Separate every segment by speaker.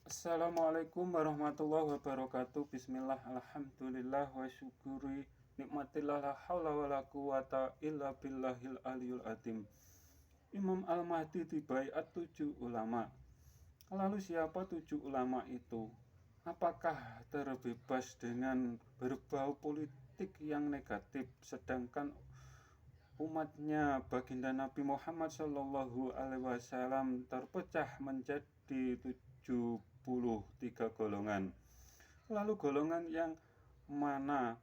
Speaker 1: Assalamualaikum warahmatullahi wabarakatuh. Bismillah, alhamdulillah, wa syukuri nikmatillah, la haula wa la quwata illa billahil aliyul adim. Imam Al-Mahdi dibaiat 7 ulama. Lalu siapa 7 ulama itu? Apakah terbebas dengan berbau politik yang negatif, sedangkan umatnya baginda Nabi Muhammad SAW terpecah menjadi 73 golongan. Lalu golongan yang mana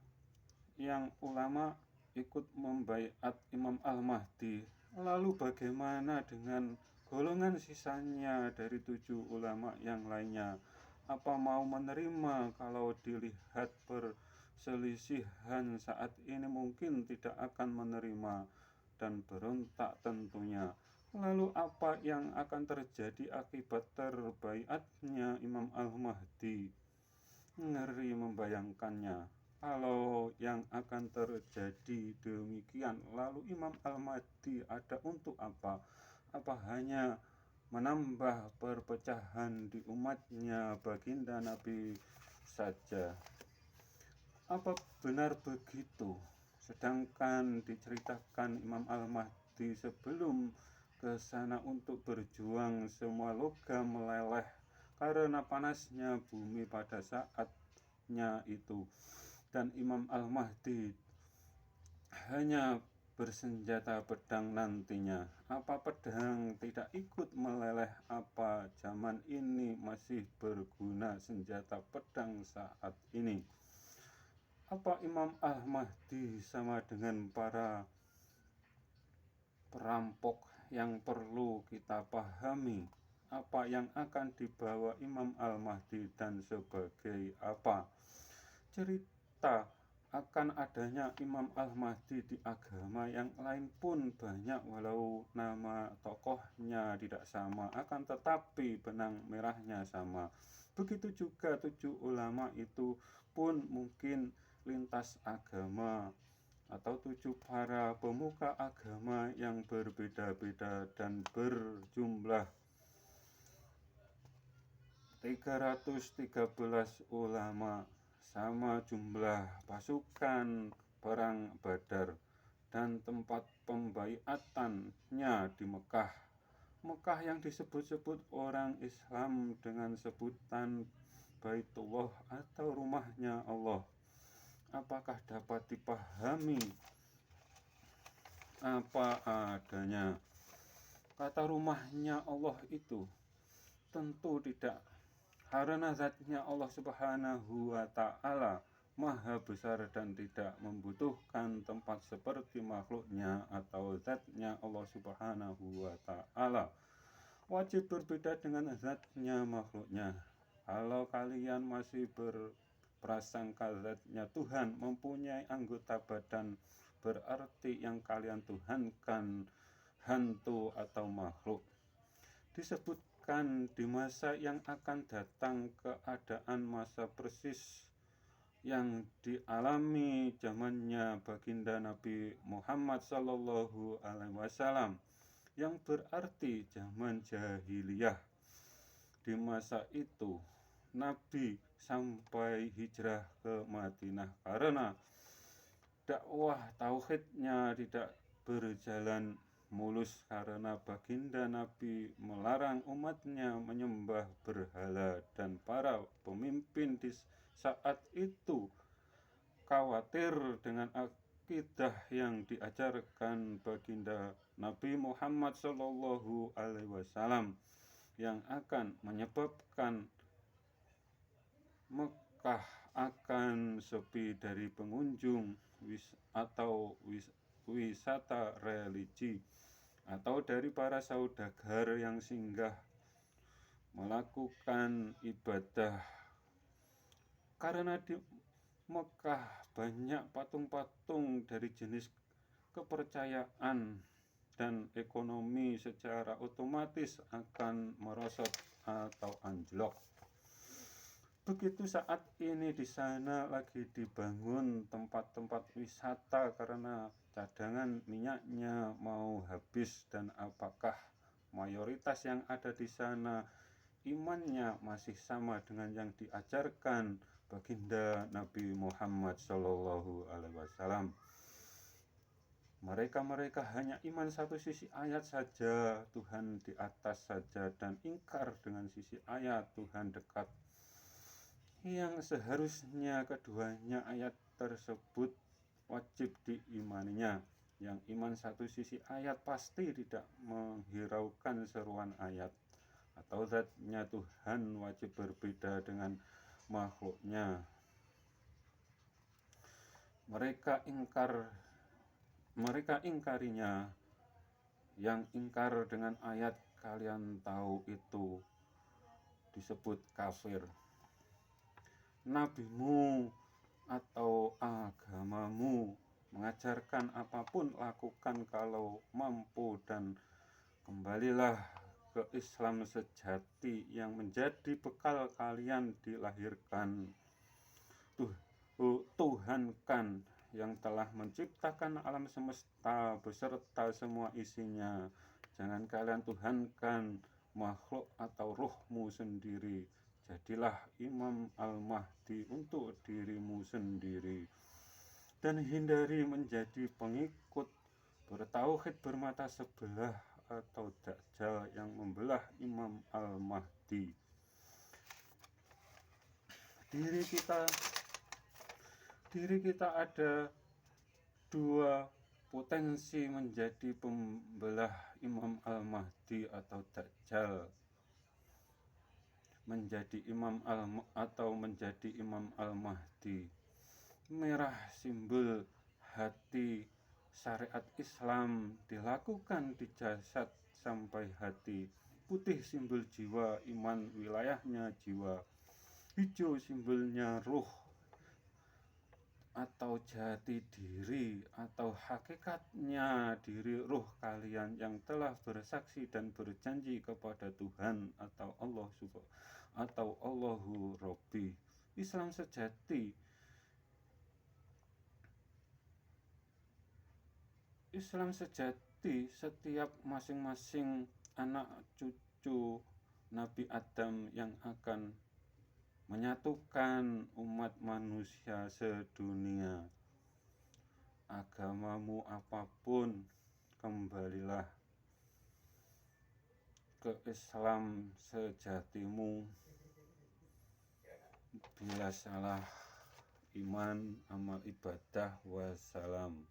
Speaker 1: yang ulama ikut membaiat Imam Al-Mahdi? Lalu bagaimana dengan golongan sisanya dari 7 ulama yang lainnya? Apa mau menerima? Kalau dilihat perselisihan saat ini mungkin tidak akan menerima dan berontak tentunya. Lalu apa yang akan terjadi akibat terbaiatnya Imam Al-Mahdi? Ngeri membayangkannya. Kalau yang akan terjadi demikian, lalu Imam Al-Mahdi ada untuk apa? Apa hanya menambah perpecahan di umatnya baginda Nabi saja? Apa benar begitu? Sedangkan diceritakan Imam Al-Mahdi sebelum ke sana untuk berjuang, semua logam meleleh karena panasnya bumi pada saatnya itu. Dan Imam Al-Mahdi hanya bersenjata pedang nantinya. Apa pedang tidak ikut meleleh? Apa zaman ini masih berguna senjata pedang saat ini? Apa Imam Al-Mahdi sama dengan para perampok yang perlu kita pahami? Apa yang akan dibawa Imam Al-Mahdi dan sebagai apa? Cerita akan adanya Imam Al-Mahdi di agama yang lain pun banyak, walau nama tokohnya tidak sama, akan tetapi benang merahnya sama. Begitu juga 7 ulama itu pun mungkin lintas agama atau 7 para pemuka agama yang berbeda-beda dan berjumlah 313 ulama, sama jumlah pasukan perang Badar, dan tempat pembaiatannya di Mekah. Mekah yang disebut-sebut orang Islam dengan sebutan Baitullah atau rumahnya Allah. Apakah dapat dipahami apa adanya? Kata rumahnya Allah itu tentu tidak, karena zatnya Allah Subhanahu wa ta'ala maha besar dan tidak membutuhkan tempat seperti makhluknya atau zatnya Allah Subhanahu wa ta'ala wajib berbeda dengan zatnya makhluknya. Kalau kalian masih berprasangka zatnya Tuhan mempunyai anggota badan, berarti yang kalian tuhankan hantu atau makhluk. Disebutkan di masa yang akan datang keadaan masa persis yang dialami zamannya baginda Nabi Muhammad SAW, yang berarti zaman jahiliyah. Di masa itu Nabi sampai hijrah ke Madinah karena dakwah tauhidnya tidak berjalan mulus, karena baginda Nabi melarang umatnya menyembah berhala, dan para pemimpin di saat itu khawatir dengan akidah yang diajarkan baginda Nabi Muhammad SAW yang akan menyebabkan Mekah akan sepi dari pengunjung atau wisata religi, atau dari para saudagar yang singgah melakukan ibadah. Karena di Mekah banyak patung-patung dari jenis kepercayaan, dan ekonomi secara otomatis akan merosot atau anjlok. Begitu saat ini di sana lagi dibangun tempat-tempat wisata karena cadangan minyaknya mau habis, dan apakah mayoritas yang ada di sana imannya masih sama dengan yang diajarkan baginda Nabi Muhammad SAW. Mereka hanya iman satu sisi ayat saja, Tuhan di atas saja, dan ingkar dengan sisi ayat, Tuhan dekat. Yang seharusnya keduanya ayat tersebut wajib diimaninya. Yang iman satu sisi ayat pasti tidak menghiraukan seruan ayat, atau zatnya Tuhan wajib berbeda dengan makhluknya. Mereka ingkarinya. Yang ingkar dengan ayat kalian tahu itu disebut kafir. Nabimu atau agamamu mengajarkan apapun lakukan kalau mampu, dan kembalilah ke Islam sejati yang menjadi bekal kalian dilahirkan. Tuhan kan yang telah menciptakan alam semesta beserta semua isinya. Jangan kalian tuhankan makhluk atau ruhmu sendiri. Jadilah Imam Al-Mahdi untuk dirimu sendiri, dan hindari menjadi pengikut bertauhid bermata sebelah atau Dajjal yang membelah Imam Al-Mahdi. Diri kita ada dua potensi menjadi pembelah Imam Al-Mahdi atau Dajjal, menjadi imam atau menjadi Imam Al-Mahdi. Merah simbol hati syariat Islam dilakukan di jasad sampai hati. Putih simbol jiwa, iman wilayahnya jiwa. Hijau simbolnya ruh atau jati diri atau hakikatnya diri ruh kalian yang telah bersaksi dan berjanji kepada Tuhan atau Allah atau Allahu Rabbi. Islam sejati, setiap masing-masing anak cucu Nabi Adam yang akan menyatukan umat manusia sedunia. Agamamu apapun, kembalilah ke Islam sejatimu. Bila salah iman, amal ibadah, wassalam.